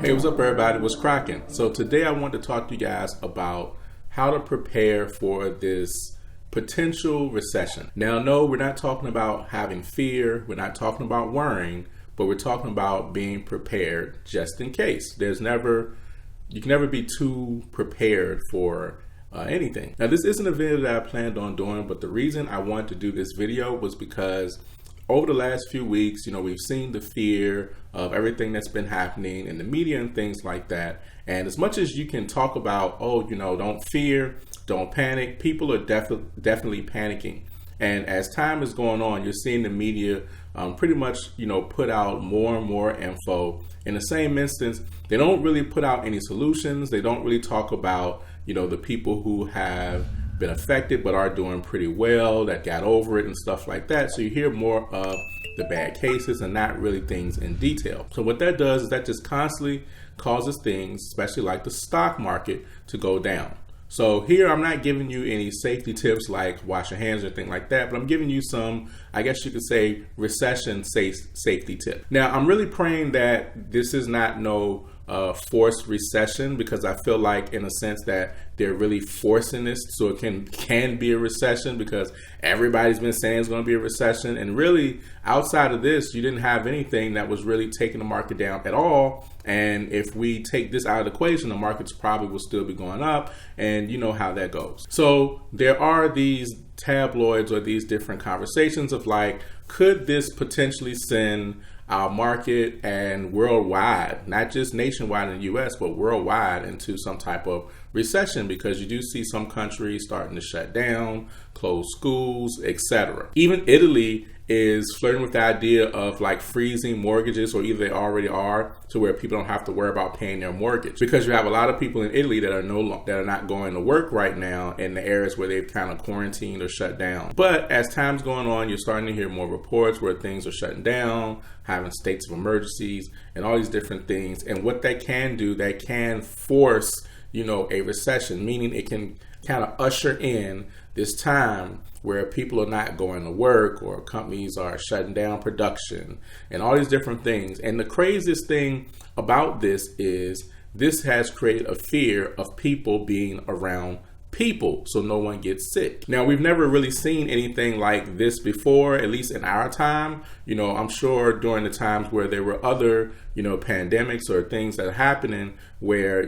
Hey, what's up everybody? What's cracking? So today I want to talk to you guys about how to prepare for this potential recession. Now, no, we're not talking about having fear. We're not talking about worrying, but we're talking about being prepared just in case. You can never be too prepared for anything. Now, this isn't a video that I planned on doing, but the reason I wanted to do this video was because over the last few weeks, we've seen the fear of everything that's been happening in the media and things like that. And as much as you can talk about, don't fear, don't panic, people are definitely panicking. And as time is going on, you're seeing the media pretty much, put out more and more info. In the same instance, they don't really put out any solutions. They don't really talk about, the people who have been affected but are doing pretty well, that got over it and stuff like that. So you hear more of the bad cases and not really things in detail. So what that does is that just constantly causes things, especially like the stock market, to go down. So here I'm not giving you any safety tips like wash your hands or anything like that, but I'm giving you some, I guess you could say, recession safety tip. Now, I'm really praying that this is not no forced recession, because I feel like in a sense that they're really forcing this so it can be a recession, because everybody's been saying it's going to be a recession. And really outside of this, you didn't have anything that was really taking the market down at all. And if we take this out of the equation, the markets probably will still be going up, and you know how that goes. So there are these tabloids or these different conversations of like, could this potentially send our market and worldwide, not just nationwide in the US, but worldwide, into some type of recession? Because you do see some countries starting to shut down, close schools, etc. Even Italy is flirting with the idea of like freezing mortgages, or either they already are, to where people don't have to worry about paying their mortgage, because you have a lot of people in Italy that are not going to work right now in the areas where they've kind of quarantined or shut down. But as time's going on, you're starting to hear more reports where things are shutting down, having states of emergencies and all these different things. And what that can do, that can force a recession, meaning it can kind of usher in this time where people are not going to work, or companies are shutting down production and all these different things. And the craziest thing about this is this has created a fear of people being around people, so no one gets sick. Now, we've never really seen anything like this before, at least in our time. I'm sure during the times where there were other, pandemics or things that are happening where,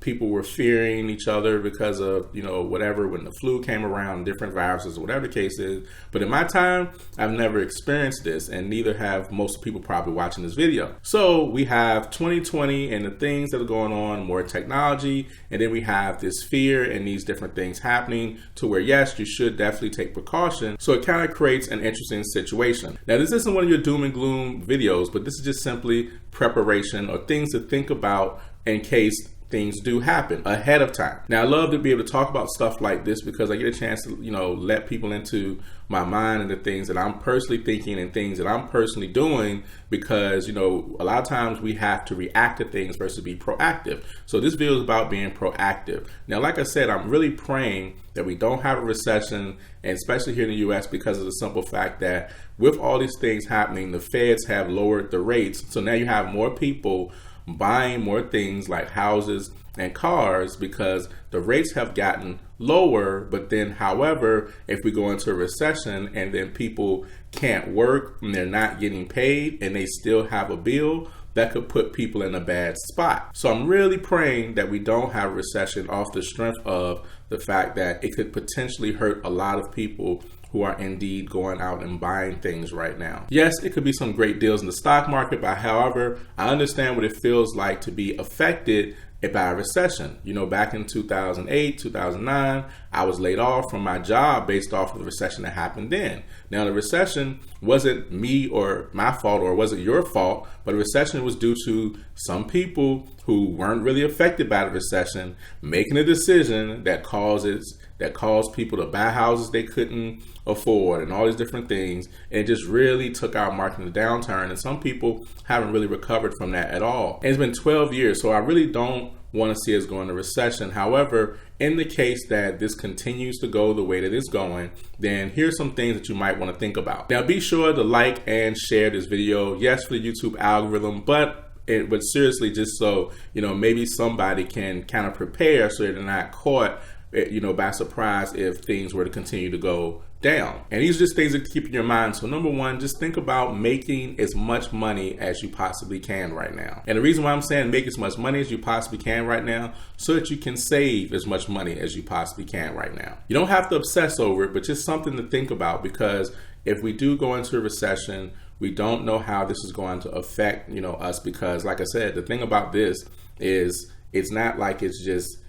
people were fearing each other because of, whatever, when the flu came around, different viruses, whatever the case is. But in my time, I've never experienced this, and neither have most people probably watching this video. So we have 2020 and the things that are going on, more technology, and then we have this fear and these different things happening to where, yes, you should definitely take precaution. So it kind of creates an interesting situation. Now, this isn't one of your doom and gloom videos, but this is just simply preparation or things to think about in case things do happen ahead of time. Now, I love to be able to talk about stuff like this because I get a chance to, let people into my mind and the things that I'm personally thinking and things that I'm personally doing, because, a lot of times we have to react to things versus be proactive. So this video is about being proactive. Now, like I said, I'm really praying that we don't have a recession, and especially here in the US, because of the simple fact that with all these things happening, the feds have lowered the rates. So now you have more people buying more things like houses and cars because the rates have gotten lower. But then, however, if we go into a recession and then people can't work and they're not getting paid and they still have a bill, that could put people in a bad spot. So I'm really praying that we don't have a recession off the strength of the fact that it could potentially hurt a lot of people who are indeed going out and buying things right now. Yes, it could be some great deals in the stock market, but however, I understand what it feels like to be affected by a recession. Back in 2008, 2009, I was laid off from my job based off of the recession that happened then. Now, the recession wasn't me or my fault, or wasn't your fault, but the recession was due to some people who weren't really affected by the recession making a decision that caused people to buy houses they couldn't afford and all these different things. And it just really took our market in a downturn, and some people haven't really recovered from that at all. And it's been 12 years, so I really don't want to see us go into recession. However, in the case that this continues to go the way that it's going, then here's some things that you might want to think about. Now, be sure to like and share this video. Yes, for the YouTube algorithm, but but seriously, just so, maybe somebody can kind of prepare so they're not caught, by surprise if things were to continue to go down. And these are just things to keep in your mind. So number one, just think about making as much money as you possibly can right now. And the reason why I'm saying make as much money as you possibly can right now, so that you can save as much money as you possibly can right now. You don't have to obsess over it, but just something to think about, because if we do go into a recession, we don't know how this is going to affect, us, because like I said, the thing about this is it's not like it's just,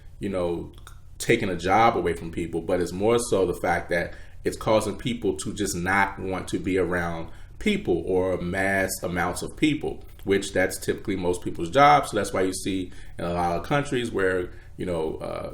taking a job away from people, but it's more so the fact that it's causing people to just not want to be around people or mass amounts of people, which that's typically most people's jobs. So that's why you see in a lot of countries where,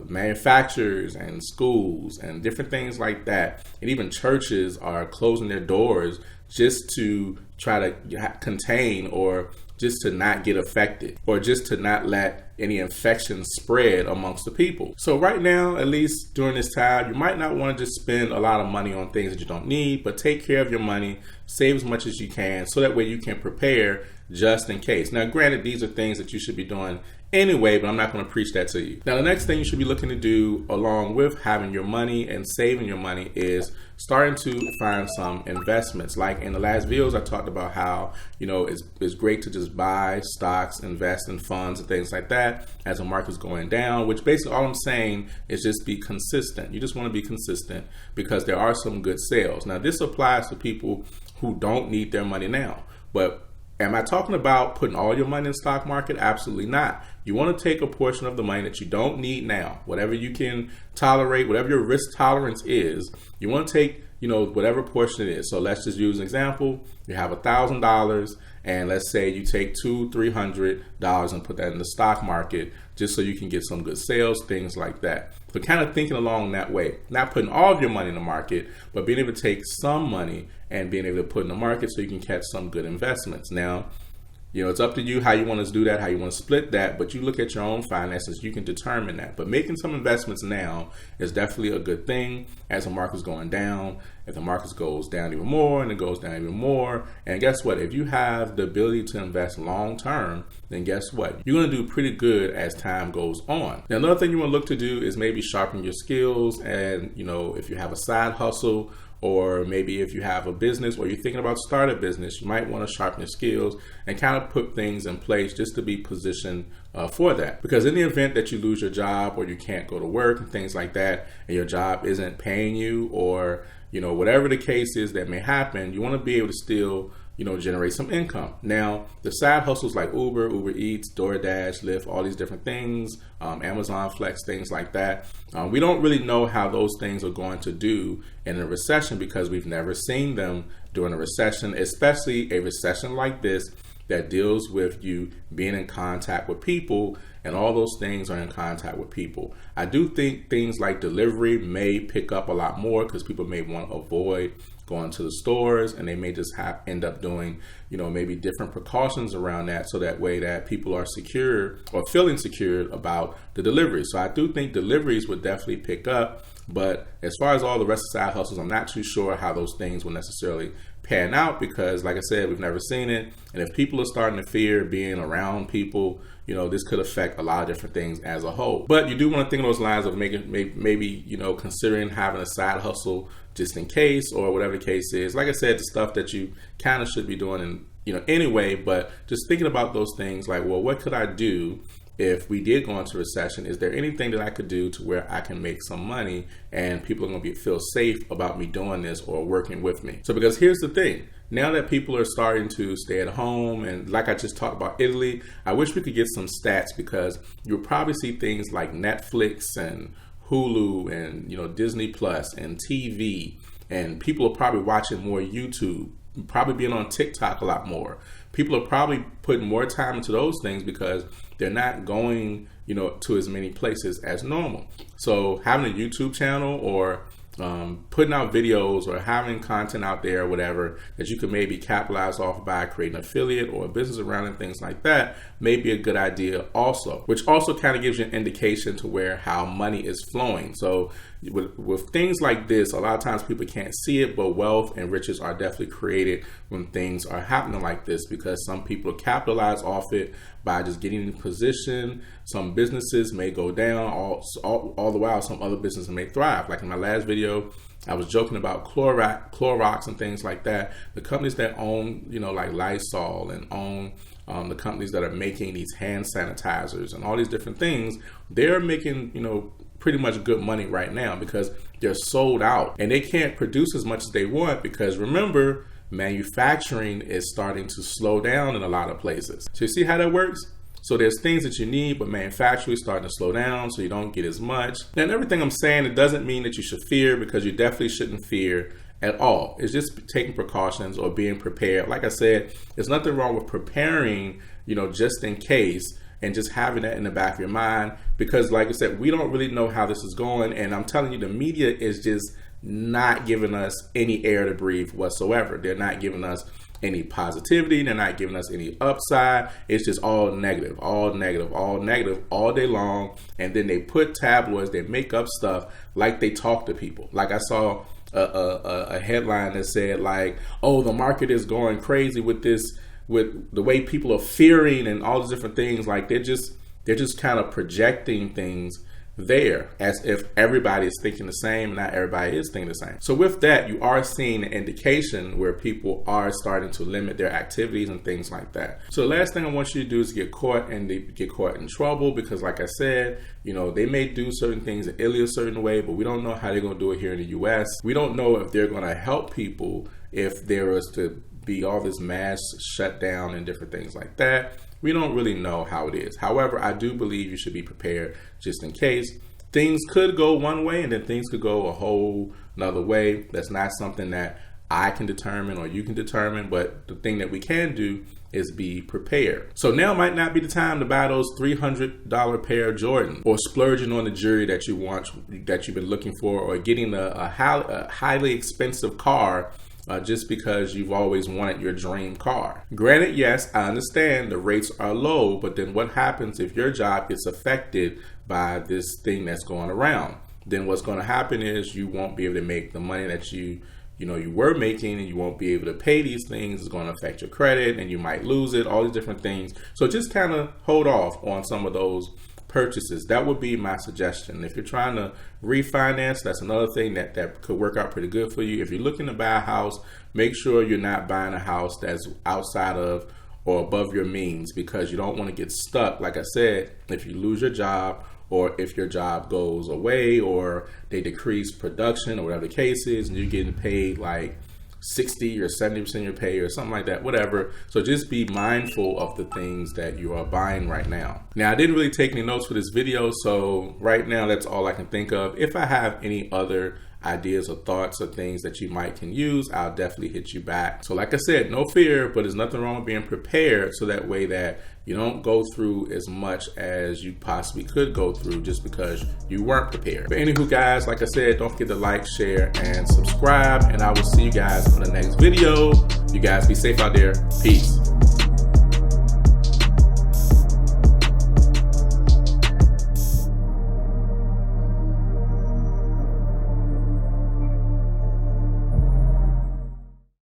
manufacturers and schools and different things like that, and even churches are closing their doors just to try to contain, or just to not get affected, or just to not let any infection spread amongst the people. So right now, at least during this time, you might not want to just spend a lot of money on things that you don't need, but take care of your money, save as much as you can, so that way you can prepare just in case. Now, granted, these are things that you should be doing anyway, but I'm not going to preach that to you. Now, the next thing you should be looking to do along with having your money and saving your money is starting to find some investments. Like in the last videos, I talked about how, it's great to just buy stocks, invest in funds and things like that as the market's going down, which basically all I'm saying is just be consistent. You just want to be consistent because there are some good sales. Now, this applies to people who don't need their money now, but am I talking about putting all your money in the stock market? Absolutely not. You want to take a portion of the money that you don't need now, whatever you can tolerate, whatever your risk tolerance is, you want to take, whatever portion it is. So let's just use an example. You have $1,000 and let's say you take $200-$300 and put that in the stock market just so you can get some good sales, things like that. So kind of thinking along that way, not putting all of your money in the market, but being able to take some money and being able to put in the market so you can catch some good investments. Now, it's up to you how you want to do that, how you want to split that, but you look at your own finances, you can determine that. But making some investments now is definitely a good thing as the market's going down. If the market goes down even more and it goes down even more, and guess what? If you have the ability to invest long term, then guess what? You're going to do pretty good as time goes on. Now, another thing you want to look to do is maybe sharpen your skills, and if you have a side hustle, or maybe if you have a business or you're thinking about starting a business, you might want to sharpen your skills and kind of put things in place just to be positioned for that. Because in the event that you lose your job or you can't go to work and things like that, and your job isn't paying you, or whatever the case is that may happen, you want to be able to still generate some income. Now, the side hustles like Uber, Uber Eats, DoorDash, Lyft, all these different things, Amazon Flex, things like that. We don't really know how those things are going to do in a recession because we've never seen them during a recession, especially a recession like this that deals with you being in contact with people, and all those things are in contact with people. I do think things like delivery may pick up a lot more because people may want to avoid going to the stores, and they may just end up doing, maybe different precautions around that, so that way that people are secure or feeling secured about the delivery. So I do think deliveries would definitely pick up, but as far as all the rest of the side hustles, I'm not too sure how those things will necessarily pan out because, like I said, we've never seen it. And if people are starting to fear being around people, this could affect a lot of different things as a whole. But you do want to think of those lines of maybe considering having a side hustle just in case, or whatever the case is. Like I said, the stuff that you kind of should be doing anyway, but just thinking about those things like, well, what could I do if we did go into recession? Is there anything that I could do to where I can make some money and people are going to feel safe about me doing this or working with me? So because here's the thing, now that people are starting to stay at home, and like I just talked about Italy, I wish we could get some stats, because you'll probably see things like Netflix and Hulu and Disney Plus and TV, and people are probably watching more YouTube, probably being on TikTok a lot more. People are probably putting more time into those things because they're not going to as many places as normal. So having a YouTube channel or putting out videos or having content out there or whatever that you could maybe capitalize off by creating an affiliate or a business around and things like that may be a good idea also, which also kind of gives you an indication to where how money is flowing. So with things like this, a lot of times people can't see it, but wealth and riches are definitely created when things are happening like this, because some people capitalize off it by just getting in position. Some businesses may go down, all the while some other businesses may thrive. Like in my last video, I was joking about Clorox and things like that. The companies that own, like Lysol, and own the companies that are making these hand sanitizers and all these different things, they're making, pretty much good money right now because they're sold out and they can't produce as much as they want, because remember, manufacturing is starting to slow down in a lot of places. So you see how that works? So there's things that you need, but manufacturing is starting to slow down, so you don't get as much. And everything I'm saying, it doesn't mean that you should fear, because you definitely shouldn't fear at all. It's just taking precautions or being prepared. Like I said, there's nothing wrong with preparing, just in case, and just having that in the back of your mind, because like I said, we don't really know how this is going. And I'm telling you, the media is just not giving us any air to breathe whatsoever. They're not giving us any positivity. They're not giving us any upside. It's just all negative, all negative, all negative all day long. And then they put tabloids, they make up stuff like they talk to people. Like I saw a headline that said like, oh, the market is going crazy with this, with the way people are fearing and all these different things. Like they're just kind of projecting things there as if everybody is thinking the same. Not everybody is thinking the same. So with that, you are seeing an indication where people are starting to limit their activities and things like that. So the last thing I want you to do is get caught in trouble, because like I said, they may do certain things in Italy a certain way, but we don't know how they're going to do it here in the US. We don't know if they're going to help people if there was to be all this mass shutdown and different things like that. We don't really know how it is. However, I do believe you should be prepared just in case. Things could go one way and then things could go a whole another way. That's not something that I can determine or you can determine, but the thing that we can do is be prepared. So now might not be the time to buy those $300 pair of Jordan, or splurging on the jewelry that you want, that you've been looking for, or getting a highly expensive car just because you've always wanted your dream car. Granted, yes, I understand the rates are low, but then what happens if your job gets affected by this thing that's going around? Then what's going to happen is you won't be able to make the money that you were making, and you won't be able to pay these things. It's going to affect your credit and you might lose it, all these different things. So just kind of hold off on some of those purchases. That would be my suggestion. If you're trying to refinance, that's another thing that could work out pretty good for you. If you're looking to buy a house, make sure you're not buying a house that's outside of or above your means, because you don't want to get stuck. Like I said, if you lose your job, or if your job goes away, or they decrease production, or whatever the case is, and you're getting paid like 60 or 70% of your pay or something like that, whatever. So just be mindful of the things that you are buying right now. Now, I didn't really take any notes for this video, so right now that's all I can think of. If I have any other ideas or thoughts or things that you might can use, I'll definitely hit you back. So like I said, no fear, but there's nothing wrong with being prepared, so that way that you don't go through as much as you possibly could go through just because you weren't prepared. But anywho, guys, like I said, don't forget to like, share, and subscribe, and I will see you guys on the next video. You guys be safe out there. Peace.